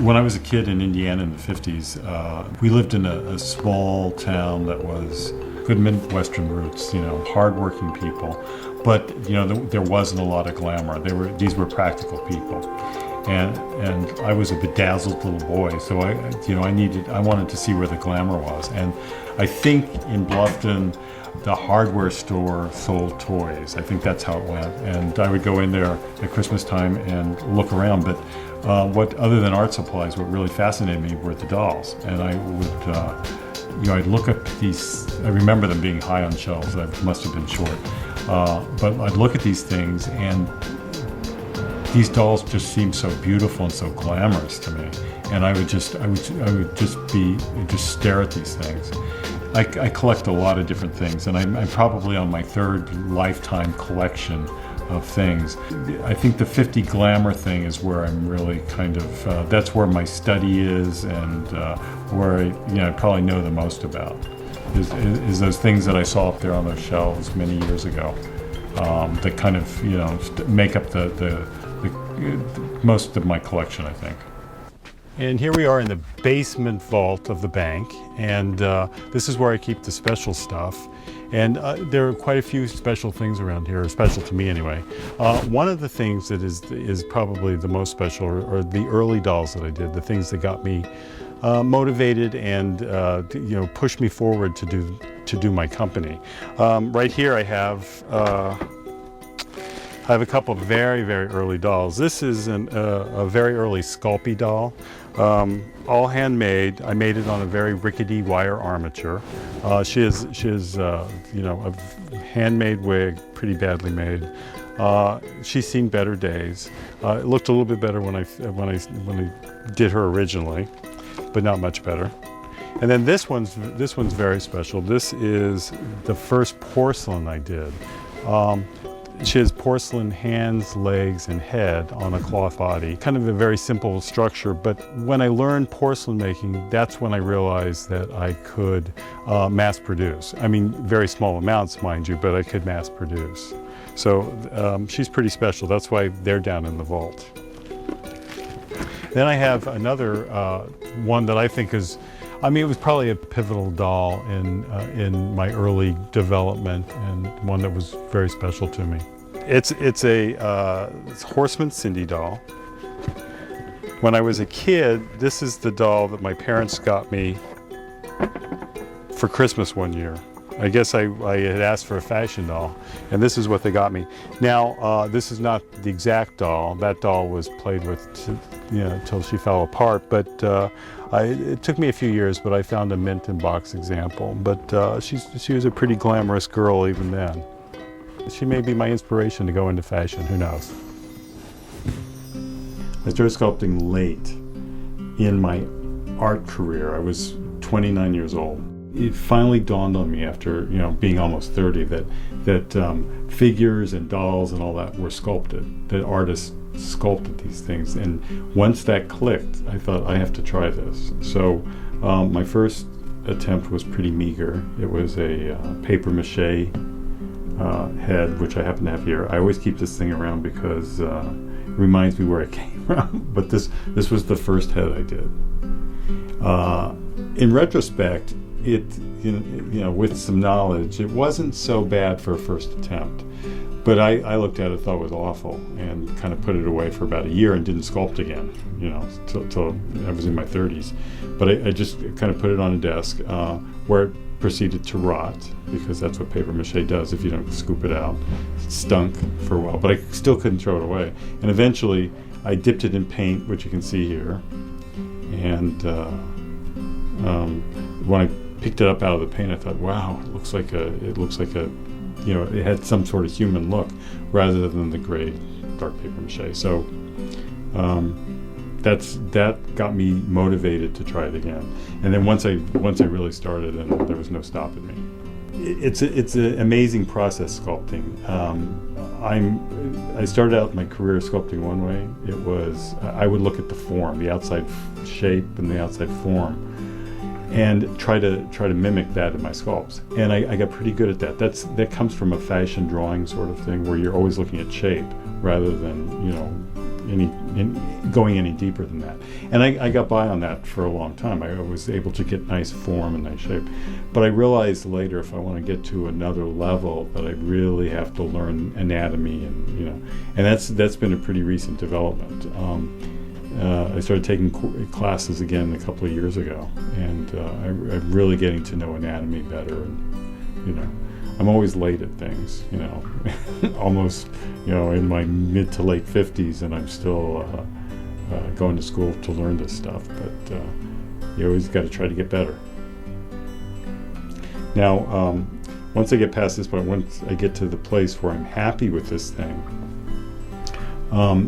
When I was a kid in Indiana in the 50s, we lived in a small town that was good Midwestern roots, hardworking people. But, there wasn't a lot of glamour. These were practical people. And I was a bedazzled little boy, so I wanted to see where the glamour was. And I think in Bluffton, the hardware store sold toys. I think that's how it went. And I would go in there at Christmas time and look around. But other than art supplies, what really fascinated me were the dolls. And I would, I'd look at these. I remember them being high on shelves. I must have been short. But I'd look at these things, and these dolls just seemed so beautiful and so glamorous to me. And I would just stare at these things. I collect a lot of different things, and I'm probably on my third lifetime collection of things. I think the 50 glamour thing is where I'm really kind of, that's where my study is, and where I probably know the most about is those things that I saw up there on those shelves many years ago that kind of make up the most of my collection, I think. And here we are in the basement vault of the bank, and this is where I keep the special stuff. And there are quite a few special things around here, special to me anyway. One of the things that is probably the most special are the early dolls that I did, the things that got me motivated and pushed me forward to do my company. Right here I have a couple of very, very early dolls. This is a very early Sculpey doll, all handmade. I made it on a very rickety wire armature. She is a handmade wig, pretty badly made. She's seen better days. It looked a little bit better when I did her originally, but not much better. And then this one's very special. This is the first porcelain I did. She has porcelain hands, legs, and head on a cloth body. Kind of a very simple structure, but when I learned porcelain making, that's when I realized that I could mass produce. I mean, very small amounts, mind you, but I could mass produce. So she's pretty special. That's why they're down in the vault. Then I have another one that I think is, it was probably a pivotal doll in my early development, and one that was very special to me. It's Horseman Cindy doll. When I was a kid, this is the doll that my parents got me for Christmas one year. I guess I had asked for a fashion doll, and this is what they got me. Now, this is not the exact doll. That doll was played with till she fell apart, but it took me a few years, but I found a mint in box example. But she was a pretty glamorous girl even then. She may be my inspiration to go into fashion, who knows. I started sculpting late in my art career. I was 29 years old. It finally dawned on me after being almost 30 that figures and dolls and all that were sculpted, that artists sculpted these things. And once that clicked, I thought, I have to try this. So my first attempt was pretty meager. It was a paper mache head, which I happen to have here. I always keep this thing around because it reminds me where it came from. But this was the first head I did. In retrospect, it with some knowledge, it wasn't so bad for a first attempt. But I looked at it, thought it was awful, and kind of put it away for about a year and didn't sculpt again, till I was in my 30s. But I just kind of put it on a desk where it proceeded to rot, because that's what paper mache does if you don't scoop it out. It stunk for a while, but I still couldn't throw it away. And eventually I dipped it in paint, which you can see here. And when I picked it up out of the paint, I thought, wow, it looks like a it had some sort of human look rather than the gray dark paper mache. So that got me motivated to try it again. And then once I really started, and there was no stopping me. It's an amazing process, sculpting. I started out my career sculpting one way. It was I would look at the form, the outside shape and the outside form, and try to mimic that in my sculpts. And I got pretty good at that. That comes from a fashion drawing sort of thing, where you're always looking at shape rather than going any deeper than that. And I got by on that for a long time. I was able to get nice form and nice shape. But I realized later, if I want to get to another level, that I really have to learn anatomy, and that's been a pretty recent development. I started taking classes again a couple of years ago, and I'm really getting to know anatomy better. And I'm always late at things, almost, in my mid to late 50s, and I'm still going to school to learn this stuff. But you always got to try to get better. Now, once I get past this point, once I get to the place where I'm happy with this thing,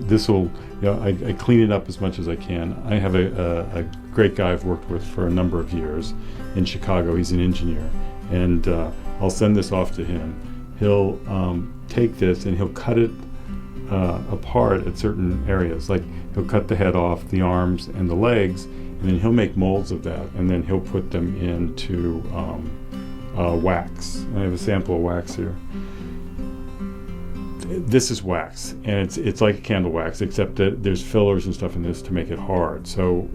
this will. I clean it up as much as I can. I have a great guy I've worked with for a number of years in Chicago. He's an engineer, and I'll send this off to him. He'll take this and he'll cut it apart at certain areas. Like he'll cut the head off, the arms, and the legs, and then he'll make molds of that, and then he'll put them into wax. I have a sample of wax here. This is wax, and it's like a candle wax, except that there's fillers and stuff in this to make it hard. So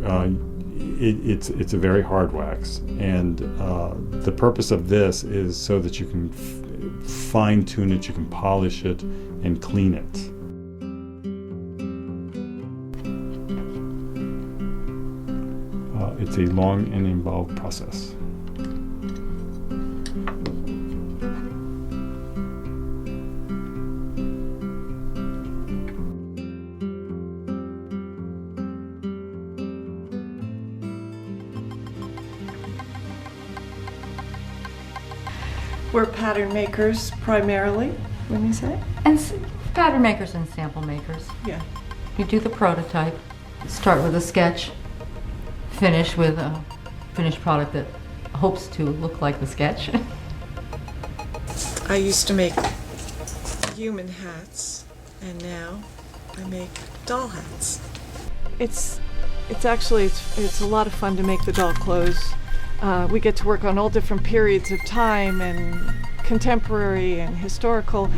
it's a very hard wax, and the purpose of this is so that you can fine tune it, you can polish it, and clean it. It's a long and involved process. We're pattern makers primarily, wouldn't you say? And pattern makers and sample makers. Yeah. You do the prototype, start with a sketch, finish with a finished product that hopes to look like the sketch. I used to make human hats, and now I make doll hats. It's a lot of fun to make the doll clothes. We get to work on all different periods of time, and contemporary and historical,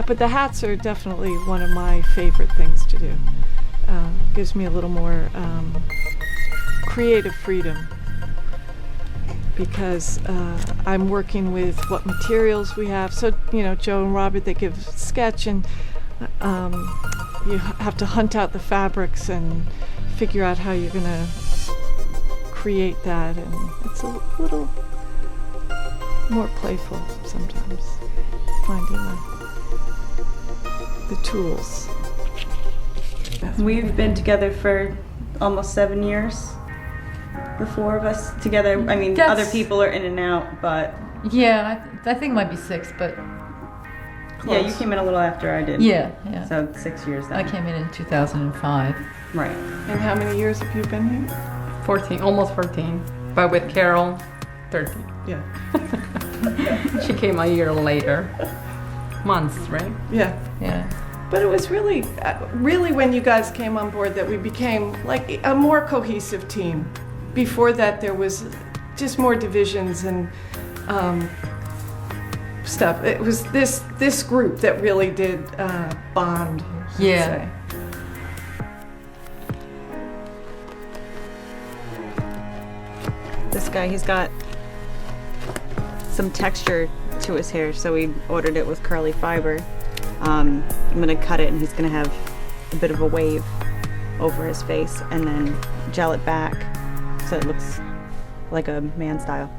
but the hats are definitely one of my favorite things to do. Gives me a little more creative freedom, because I'm working with what materials we have. So, Joe and Robert, they give sketch, and you have to hunt out the fabrics and figure out how you're going to create that, and it's a little more playful sometimes, finding the tools. We've been together for almost 7 years. The four of us together. I mean, other people are in and out, but Yeah, I think it might be 6, but close. Yeah, you came in a little after I did. yeah. So 6 years then. I came in 2005. Right. And how many years have you been here? 14, almost 14, but with Carol, 13. Yeah. She came a year later. Months, right? Yeah. Yeah. But it was really when you guys came on board that we became like a more cohesive team. Before that, there was just more divisions and stuff. It was this group that really did bond. Yeah. Say. This guy, he's got some texture to his hair, so we ordered it with curly fiber. I'm gonna cut it, and he's gonna have a bit of a wave over his face, and then gel it back so it looks like a man style.